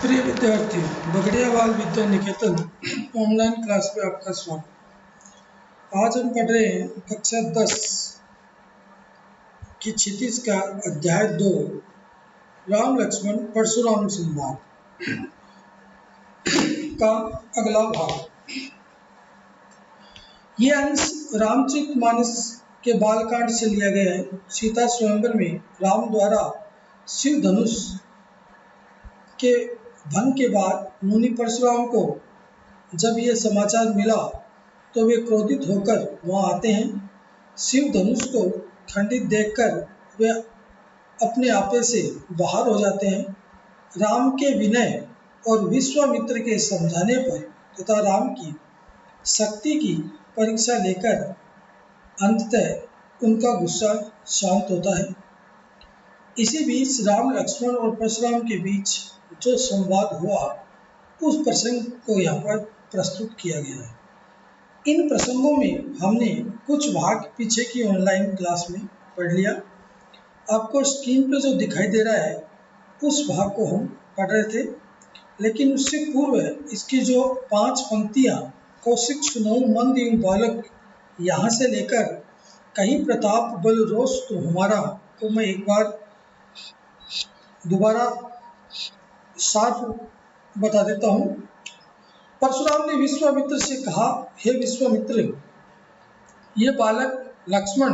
प्रिय विद्यार्थियों, बगड़ियावाल Vidya Niketan online class में आपका स्वागत। आज हम पढ़ रहे हैं कक्षा 10 की क्षितिज का अध्याय 2 राम लक्ष्मण परशुराम संवाद का अगला भाग। ये अंश रामचरितमानस के बालकांड से लिया गया है। सीता स्वयंवर में राम द्वारा शिव धनुष के भंग के बाद मुनि परशुराम को जब यह समाचार मिला तो वे क्रोधित होकर वहां आते हैं। शिव धनुष को खंडित देखकर वे अपने आपे से बाहर हो जाते हैं। राम के विनय और विश्वामित्र के समझाने पर तथा राम की शक्ति की परीक्षा लेकर अंततः उनका गुस्सा शांत होता है। इसी बीच राम लक्ष्मण और परशुराम के बीच जो संवाद हुआ उस प्रसंग को यहाँ पर प्रस्तुत किया गया है। इन प्रसंगों में हमने कुछ भाग पीछे की ऑनलाइन क्लास में पढ़ लिया। आपको स्क्रीन पर जो दिखाई दे रहा है उस भाग को हम पढ़ रहे थे, लेकिन उससे पूर्व इसकी जो 5 पंक्तियाँ कौशिक सुनऊ मंद एवं बालक यहाँ से लेकर कहीं प्रताप बल रोष तो हमारा को मैं एक बार दोबारा साफ बता देता हूँ। परशुराम ने विश्वामित्र से कहा, हे विश्वामित्र, ये बालक लक्ष्मण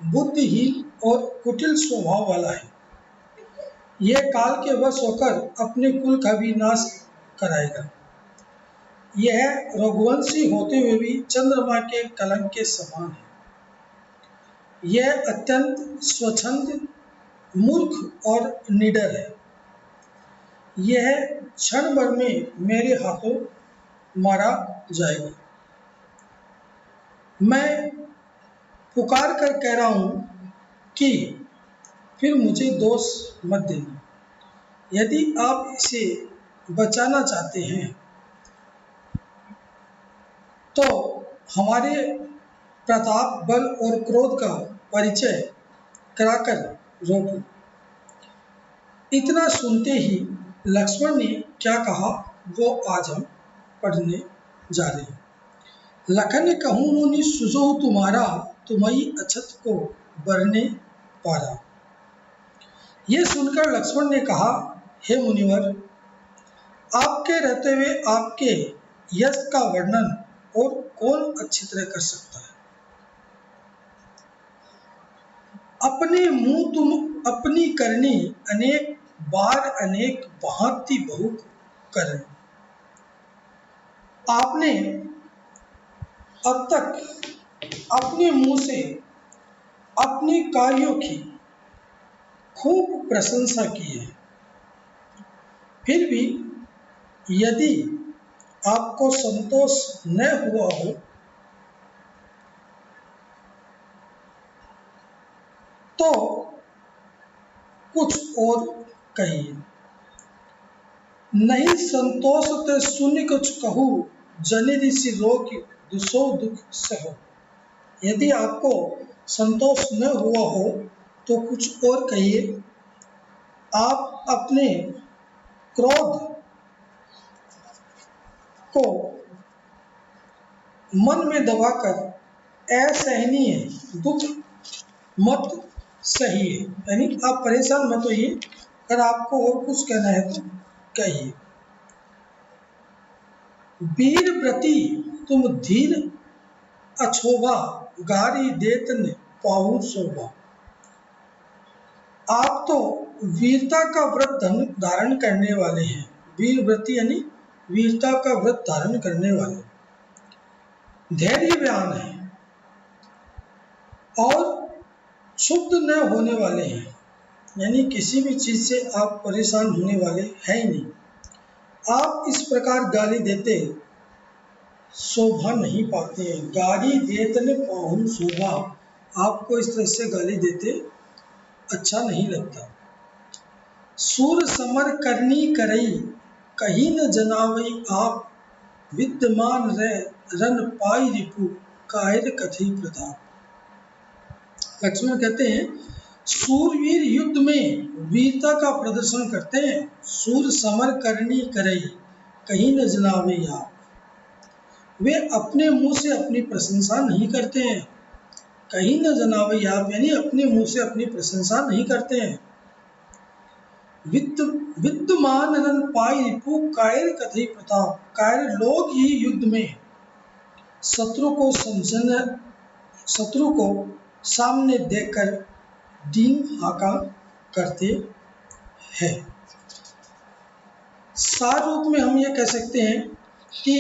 बुद्धिहीन और कुटिल स्वभाव वाला है। यह काल के वश होकर अपने कुल का भी नाश कराएगा। यह रघुवंशी होते हुए भी चंद्रमा के कलंक के समान है। यह अत्यंत स्वच्छंद, मूर्ख और निडर है। यह क्षण भर में मेरे हाथों मारा जाएगा। मैं पुकार कर कह रहा हूं कि फिर मुझे दोष मत देना। यदि आप इसे बचाना चाहते हैं तो हमारे प्रताप, बल और क्रोध का परिचय कराकर रोको। इतना सुनते ही लक्ष्मण ने क्या कहा वो आज हम पढ़ने जा रहे हैं। लखन ने कहूँ मुनि सुजो तुम्हारा, तुम्हारी अछत को बरने पारा। ये सुनकर लक्ष्मण ने कहा, हे मुनिवर, आपके रहते हुए आपके यश का वर्णन और कौन अच्छी तरह कर सकता है। अपने मुंह तुम अपनी करनी अनेक बार अनेक भांति बहु करें। आपने अब तक अपने मुंह से अपने कार्यों की खूब प्रशंसा की है। फिर भी यदि आपको संतोष न हुआ हो तो कुछ और कहिए। नहीं संतोष ते सुनि कुछ कहूँ, जनि ऋषि रोग दुसो दुख सहो। यदि आपको संतोष न हुआ हो तो कुछ और कहिए। आप अपने क्रोध को मन में दबाकर असहनीय दुख मत सहिए। यानी आप परेशान मत होइए। अगर आपको और कुछ कहना है तो कहिए। वीर व्रती तुम धीर अछोभा, गारी देतन पाहु शोभा। आप तो वीरता का व्रत धारण करने वाले हैं। वीर व्रती यानी वीरता का व्रत धारण करने वाले, धैर्यवान है और क्षुब्ध न होने वाले हैं। यानी किसी भी चीज से आप परेशान होने वाले हैं ही नहीं। आप इस प्रकार गाली देते शोभा नहीं पाते हैं। गाली देतन पाहुन शोभा, आपको इस तरह से गाली देते अच्छा नहीं लगता। सूर समर करनी करई, कहीं न जनावई आप, विद्यमान रन पाई रिपु, कायर कथई प्रताप। लक्ष्मण कहते हैं सूरवीर युद्ध में वीरता का प्रदर्शन करते हैं। सूर समर करनी करई, कहीं न जनावे आप। वे अपने मुंह से अपनी प्रशंसा नहीं करते हैं। कहीं न जनावे आप यानी अपने मुंह से अपनी प्रशंसा नहीं करते हैं। विद्यमान रन पाई रिपु कायर कथई प्रताप। कायर लोग ही युद्ध में शत्रु को सामने देखकर डींग हाका करते हैं। सार रूप में हम ये कह सकते हैं कि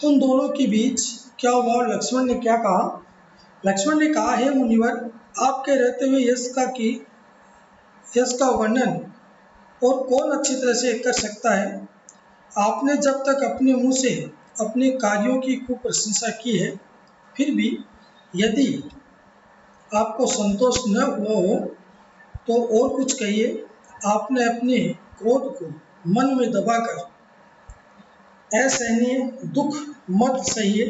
उन दोनों के बीच क्या हुआ और लक्ष्मण ने क्या कहा। लक्ष्मण ने कहा, हे मुनिवर, आपके रहते हुए यश का वर्णन और कौन अच्छी तरह से कर सकता है। आपने जब तक अपने मुंह से अपने कार्यों की खूब प्रशंसा की है, फिर भी यदि आपको संतोष न हुआ हो तो और कुछ कहिए। आपने अपने क्रोध को मन में दबाकर असहनीय दुख मत सहिए।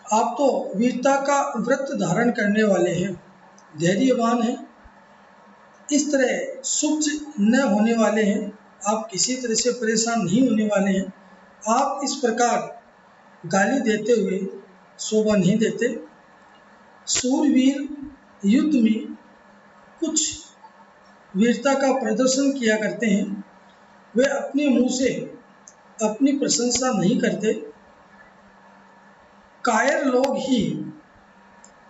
आप तो वीरता का व्रत धारण करने वाले हैं, धैर्यवान हैं, इस तरह सुच न होने वाले हैं। आप किसी तरह से परेशान नहीं होने वाले हैं। आप इस प्रकार गाली देते हुए शोभा नहीं देते। सूरवीर युद्ध में कुछ वीरता का प्रदर्शन किया करते हैं। वे अपने मुंह से अपनी प्रशंसा नहीं करते। कायर लोग ही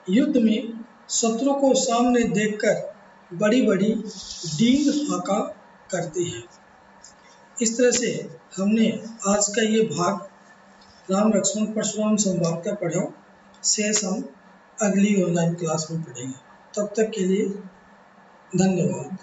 युद्ध में शत्रु को सामने देखकर बड़ी बड़ी डींग हाका करते हैं। इस तरह से हमने आज का ये भाग राम लक्ष्मण परशुराम संवाद का पढ़ा। शेष हम अगली ऑनलाइन क्लास में पढ़ेंगे। तब तक के लिए धन्यवाद।